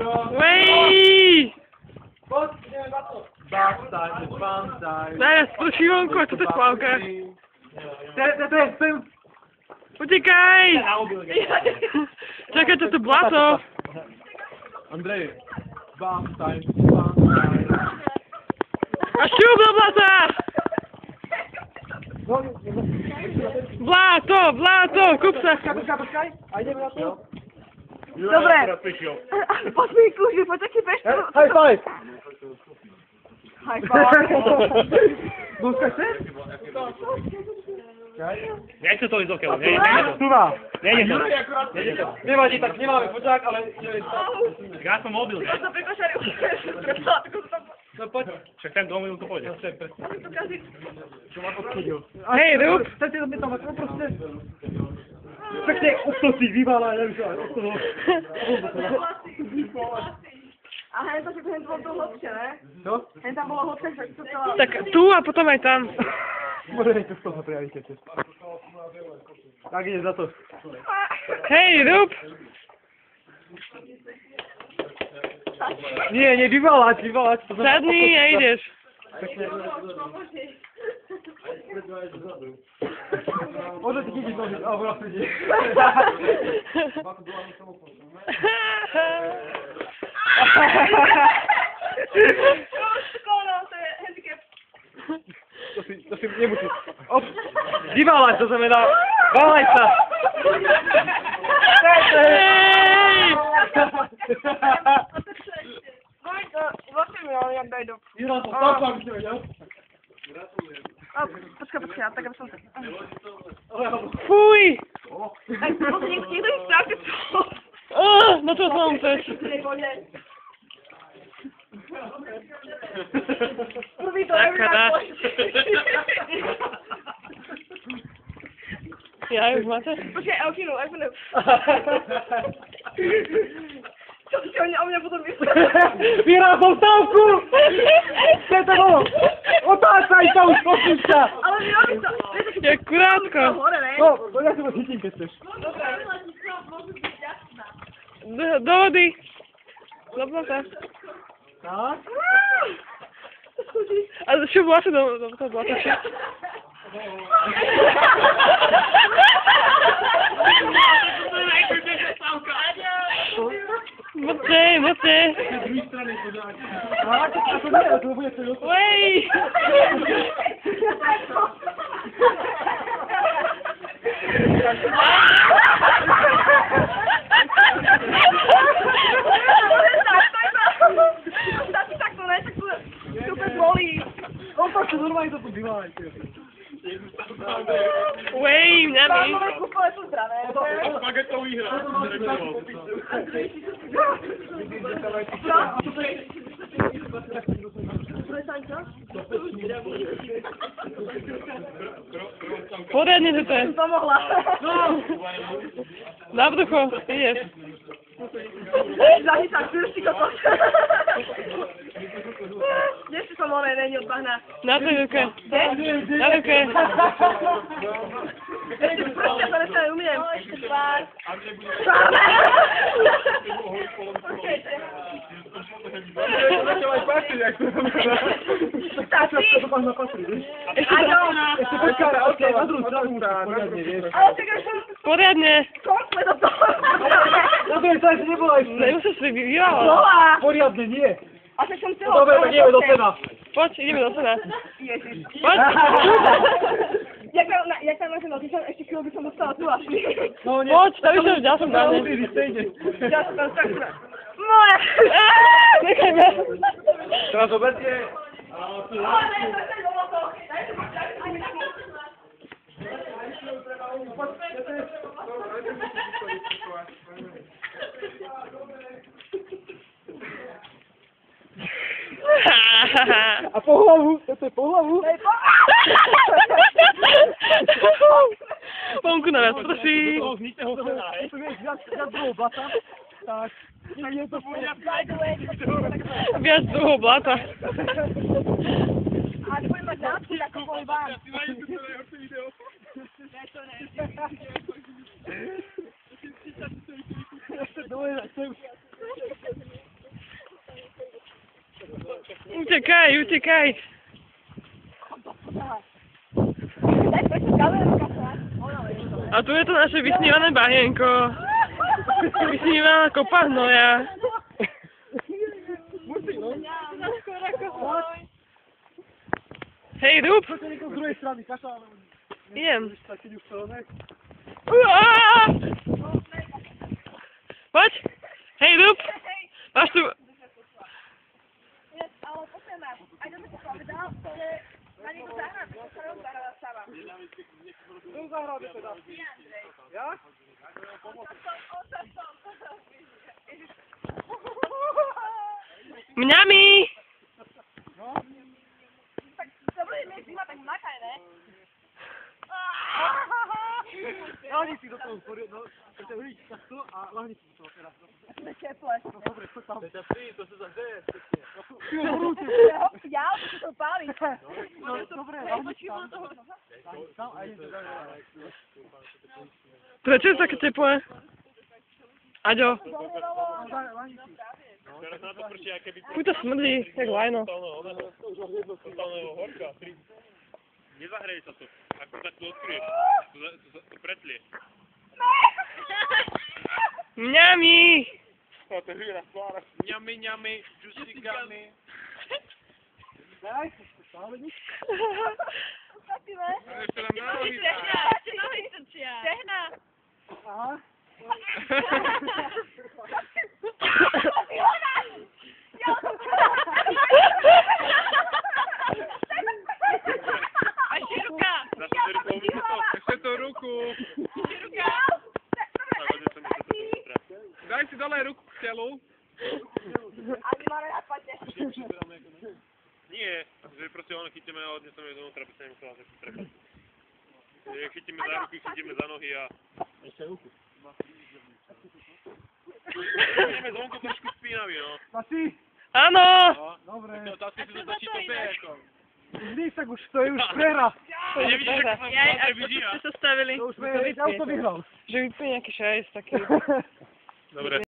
Uej! Backside. Zaraz, pošli vonku, a co to spálka? Utíkaj! Čakaj, to blato. Andrej. Backside. A šup do blata! Blato, kup sa. Počkaj, a ideme na to? Dobre. Poď mi kúži, poď taký bež. High five! High five. Dúska chceš? Nechce to ísť okeľ, Tu má. nejde to. Nevadí, tak nemáme foťák, ale... Ja som mobil, ne? To pri košari No poď. Však ten 2 minút to pôjde. Hej, rúb. Chcete to mi tam ako proste... Pekne, okto si vyvála, ja už aj okto ho... A hen to si hen bolo to hlbšie, ne? Čo? Hen tam bolo hlbšie, že to celá... Tak tu a potom aj tam. Môžeme to z toho prijaviť, keď chceš. Tak ide za to. Hej, rúb. Nie, vyvalať. Sadni a ideš. Môže ti chytiť nohy, alebo na sedí. To je handicap. To si nemusíš. Vyvalať, to znamená, válaj sa. Hej! Vlastne mi ale jak dojdu. Vyhral som, tak aby si vedel. Počkaj, tak aby som to... Fuj! Musím niekto ísť tak, čo? No čo som chceš? Prvý to Taká dá. Ja už máte? Počkaj, Elkinu, iPhone. Čo si o mňa potom myslel? Vyhral som stavku! Čo to bolo? Otáčaj sa už, prosím sa! Ale mi robí to... Jak kurátko. Hore, ne? No, ja si to chytím, keď chceš. Do vody. Do blata. Tak? A šup blato do toho blata. Mocnej. Tak, a to nie, to bude to. Uej! Takto, ne? Tak to super bolí. On to normálne to tu vyváľaj. Uej, mňa mi. Máme kúpole sú zdravé. Spagetový hra. Poriadne to je. Pomohla. Na brucho, ideš. Zachytám krušti kokos. Kde si som onej, není od bahna? Na tej ruke. Kde? Na ruke. Proste sa nechcem, umiem. Tvár. Začal patriť, jak to máš na patri, vieš? Ešte počkaj, okej, na druhú stranu poriadne, vieš. Ale čakaj, som Poriadne. komplet do toho. Na druhej strane nebola ešte. Nemusíš si vyvíjala. Bola. Poriadne nie. A tak som celou. Dobre, tak ideme do sena. Poď, ideme do sena. Ježiš. Poď. Jak tam máš noty, ešte chvíľu by som dostala tu až. No, nie. Poď, tam ešte ďalšom dáne. Ja som tam tak... Moje! Nechaj mňa. Teraz oberte. A po hlavu, toto je po hlavu. Vonku na viac, prosím. To vieš, viac druhou blata. Tak, je to Viac druhou blata. A budem mať nápky, ako boli vám. Dobre, chcem. Uciekaj, uciekaj. Daj trošku kameru, kasa. A tu je to naše vysnívané bahienko. Vysnívaná kopa hnoja. Hej, Rób! Z druhej strany, kaša, ale... Idem. Taký už čelenek. Uaaaa! Poď! Hej, Rób! Máš tu... Ale poďme, aj to som povedal, že na nieko zahrám, to sa rovno zahrala sama. Kto zahrá teda? Ja? Mňami! Tak to bude mieć zima, tak makaj, ne? Lahni si do toho, no, keď ťa vidíš takto a lahni si do toho teraz. To je teple. No dobre, čo tam? To sa zahřeje. Ja, to to páli. No dobre, lahni si tam. Lahni si tam a idem teda. Prečo je také teplé? Aďo, Lahni si. Teraz na to prčí, aké by fuj to smrdí, jak lajno. totálneho horka. Nezahreje sa to. Ako tak to odkryješ. To pretlie. Mňami! To hýra tvára. Ňami, džusikami. Daj, to stále nič. Ešte nám na nohy. Stehna. Aha. A široká. Ešte to ruku. Daj si dole ruku k telu. Ani ma nenapadne. Nie, že proste ono chytíme a odneseme donútra, aby sa nemusela sa trepať. Chytíme za ruky, chytíme za nohy a... Ešte ruku. Ideme zvonku trošku spínavý, no. Masi? Áno! Dobre. Otázka, či to stačí to ako. Vždy sa už, to je už prehra. Nevidíš, ako sa v vyžíja. Ste sa stavili? To už ja už to vyhral. Že vypne nejaký šajs taký. Dobre.